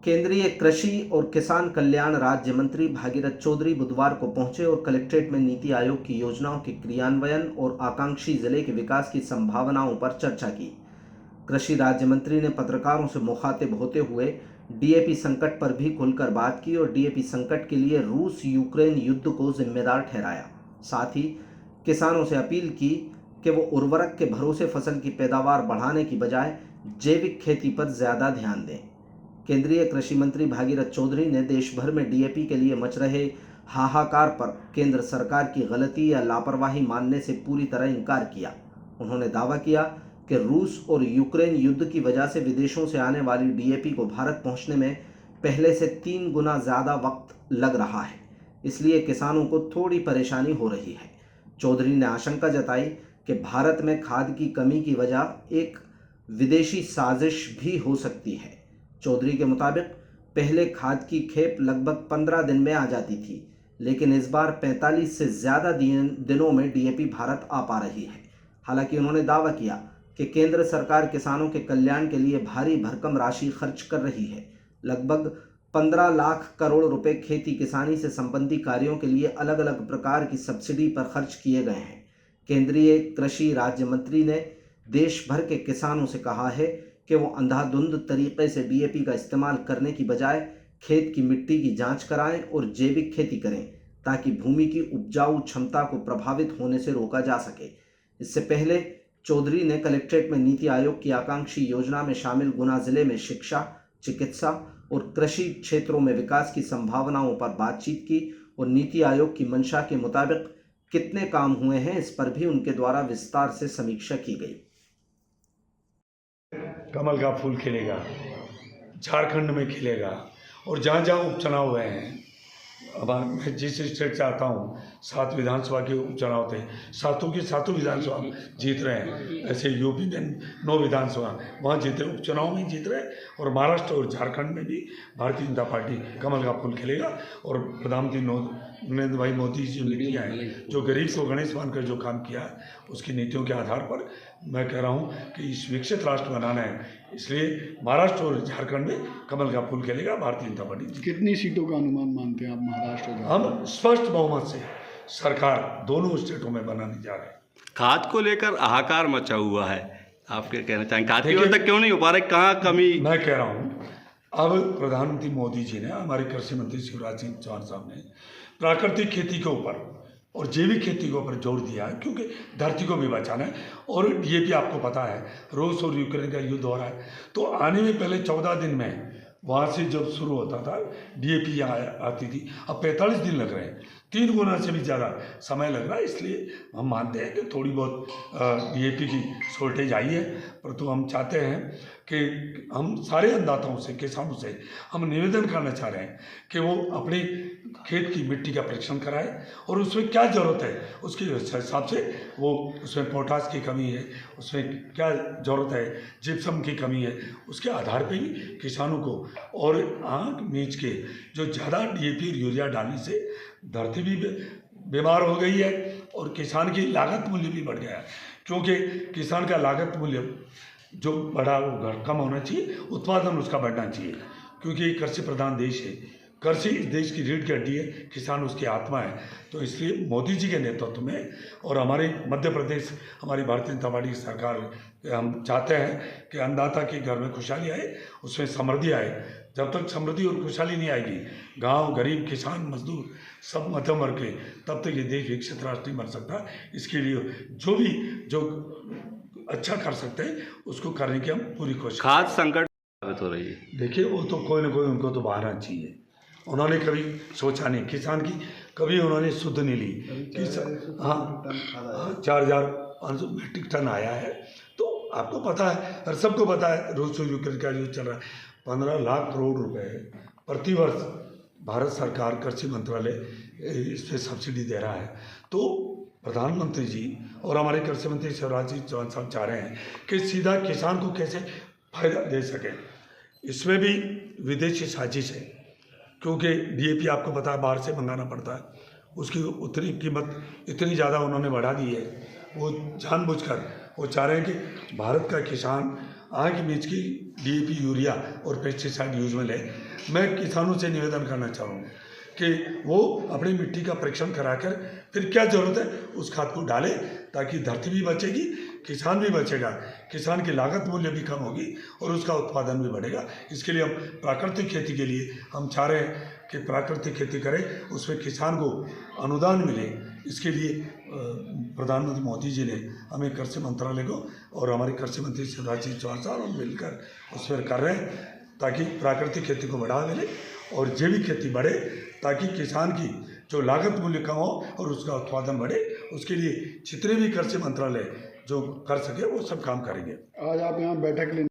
केंद्रीय कृषि और किसान कल्याण राज्य मंत्री भागीरथ चौधरी बुधवार को पहुंचे और कलेक्ट्रेट में नीति आयोग की योजनाओं के क्रियान्वयन और आकांक्षी जिले के विकास की संभावनाओं पर चर्चा की। कृषि राज्य मंत्री ने पत्रकारों से मुखातिब होते हुए डीएपी संकट पर भी खुलकर बात की और डीएपी संकट के लिए रूस यूक्रेन युद्ध को जिम्मेदार ठहराया। साथ ही किसानों से अपील की कि वो उर्वरक के भरोसे फसल की पैदावार बढ़ाने की बजाय जैविक खेती पर ज्यादा ध्यान दें। केंद्रीय कृषि मंत्री भागीरथ चौधरी ने देश भर में डीएपी के लिए मच रहे हाहाकार पर केंद्र सरकार की गलती या लापरवाही मानने से पूरी तरह इनकार किया। उन्होंने दावा किया कि रूस और यूक्रेन युद्ध की वजह से विदेशों से आने वाली डीएपी को भारत पहुंचने में पहले से 3 गुना ज़्यादा वक्त लग रहा है, इसलिए किसानों को थोड़ी परेशानी हो रही है। चौधरी ने आशंका जताई कि भारत में खाद की कमी की वजह एक विदेशी साजिश भी हो सकती है। चौधरी के मुताबिक पहले खाद की खेप लगभग 15 दिन में आ जाती थी, लेकिन इस बार 45 से ज़्यादा दिनों में डीएपी भारत आ पा रही है। हालांकि उन्होंने दावा किया कि केंद्र सरकार किसानों के कल्याण के लिए भारी भरकम राशि खर्च कर रही है। लगभग 15 लाख करोड़ रुपए खेती किसानी से संबंधी कार्यों के लिए अलग अलग प्रकार की सब्सिडी पर खर्च किए गए हैं। केंद्रीय कृषि राज्य मंत्री ने देश भर के किसानों से कहा है कि वो अंधाधुंध तरीके से डीएपी का इस्तेमाल करने की बजाय खेत की मिट्टी की जांच कराएं और जैविक खेती करें, ताकि भूमि की उपजाऊ क्षमता को प्रभावित होने से रोका जा सके। इससे पहले चौधरी ने कलेक्ट्रेट में नीति आयोग की आकांक्षी योजना में शामिल गुना जिले में शिक्षा, चिकित्सा और कृषि क्षेत्रों में विकास की संभावनाओं पर बातचीत की और नीति आयोग की मंशा के मुताबिक कितने काम हुए हैं इस पर भी उनके द्वारा विस्तार से समीक्षा की गई। कमल का फूल खिलेगा, झारखंड में खिलेगा और जहाँ जहाँ उपचुनाव हुए हैं, अब मैं जिस स्टेट से आता हूँ 7 विधानसभा के उपचुनाव थे, सातों की सातों विधानसभा जीत रहे हैं। ऐसे यूपी में 9 विधानसभा वहाँ जीत रहे, उपचुनाव में जीत रहे, और महाराष्ट्र और झारखंड में भी भारतीय जनता पार्टी कमल का फूल खिलेगा। और प्रधानमंत्री नरेंद्र भाई मोदी जी नीतियाँ हैं, जो गरीब को गणेश मानकर जो काम किया है, उसकी नीतियों के आधार पर मैं कह रहा हूँ कि इस विकसित राष्ट्र बनाना है, इसलिए महाराष्ट्र और झारखंड में कमल का फूल खिलेगा। भारतीय जनता पार्टी कितनी सीटों का अनुमान मानते हैं आप महाराष्ट्र और झारखंड? हम स्पष्ट बहुमत से सरकार दोनों स्टेटों में बनाने जा रहे हैं। खाद को लेकर हाहाकार मचा हुआ है, आप क्या कहना चाहेंगे? खाद की व्यवस्था क्यों नहीं हो पा रही, कहाँ कमी? मैं कह रहा हूँ, अब प्रधानमंत्री मोदी जी ने, हमारे कृषि मंत्री शिवराज सिंह चौहान साहब ने प्राकृतिक खेती के ऊपर और जैविक खेती के ऊपर जोर दिया है, क्योंकि धरती को भी बचाना है। और ये भी आपको पता है रूस और यूक्रेन का युद्ध हो रहा है, तो आने में पहले 14 दिन में वहाँ से जब शुरू होता था डीएपी यहाँ आती थी, अब 45 दिन लग रहे हैं, 3 गुना से भी ज़्यादा समय लग रहा है। इसलिए हम मानते हैं कि थोड़ी बहुत डीएपी की शॉर्टेज आई है, परंतु हम चाहते हैं कि हम सारे अन्नदाताओं से, किसानों से हम निवेदन करना चाह रहे हैं कि वो अपने खेत की मिट्टी का परीक्षण कराए और उसमें क्या ज़रूरत है उसके हिसाब से, वो उसमें पोटास की कमी है, उसमें क्या ज़रूरत है, जिप्सम की कमी है, उसके आधार पर ही किसानों को, और आँख मीच के जो ज़्यादा डीएपी और यूरिया डालने से धरती भी बीमार हो गई है और किसान की लागत मूल्य भी बढ़ गया है, क्योंकि किसान का लागत मूल्य जो बढ़ा वो कम होना चाहिए, उत्पादन उसका बढ़ना चाहिए, क्योंकि ये कृषि प्रधान देश है। कृषि इस देश की रीढ़ की हड्डी है, किसान उसकी आत्मा है। तो इसलिए मोदी जी के नेतृत्व में और हमारे मध्य प्रदेश, हमारी भारतीय जनता पार्टी की सरकार, हम चाहते हैं कि अन्नदाता के घर में खुशहाली आए, उसमें समृद्धि आए। जब तक समृद्धि और खुशहाली नहीं आएगी, गांव, गरीब, किसान, मजदूर सब मध्यम वर्ग के, तब तक ये देश विकसित राष्ट्र नहीं बन सकता। इसके लिए जो अच्छा कर सकते हैं उसको करने की हम पूरी कोशिश। खाद संकट हो रही है, देखिए वो तो कोई ना कोई उनको तो बहाना चाहिए। उन्होंने कभी सोचा नहीं, किसान की कभी उन्होंने सुध नहीं ली। हाँ, 4,500 मीट्रिक टन आया है, तो आपको पता है और सबको पता है रूस और यूक्रेन का जो चल रहा है। 15 लाख करोड़ रुपए प्रतिवर्ष भारत सरकार कृषि मंत्रालय इस पर सब्सिडी दे रहा है। तो प्रधानमंत्री जी और हमारे कृषि मंत्री शिवराज सिंह चौहान साहब चाह रहे हैं कि सीधा किसान को कैसे फायदा दे सकें। इसमें भी विदेशी साजिश है, क्योंकि डीएपी आपको पता है बाहर से मंगाना पड़ता है, उसकी उतनी कीमत इतनी ज़्यादा उन्होंने बढ़ा दी है। वो जानबूझकर वो चाह रहे हैं कि भारत का किसान आगे बीच की DAP यूरिया और पेस्टिसाइड यूज में ले। मैं किसानों से निवेदन करना चाहूँगा कि वो अपनी मिट्टी का परीक्षण कराकर फिर क्या ज़रूरत है उस खाद को डालें, ताकि धरती भी बचेगी, किसान भी बचेगा, किसान की लागत मूल्य भी कम होगी और उसका उत्पादन भी बढ़ेगा। इसके लिए हम प्राकृतिक खेती के लिए हम चाह रहे हैं कि प्राकृतिक खेती करें, उसमें किसान को अनुदान मिले। इसके लिए प्रधानमंत्री मोदी जी ने हमें कृषि मंत्रालय को और हमारे कृषि मंत्री शिवराज सिंह चौहान साहब मिलकर उस पर कर रहे हैं, ताकि प्राकृतिक खेती को बढ़ावा मिले और जैविक खेती बढ़े, ताकि किसान की जो लागत मूल्य कम हो और उसका उत्पादन बढ़े। उसके लिए जितने भी कृषि मंत्रालय जो कर सके वो सब काम करेंगे। आज आप यहाँ बैठक लेने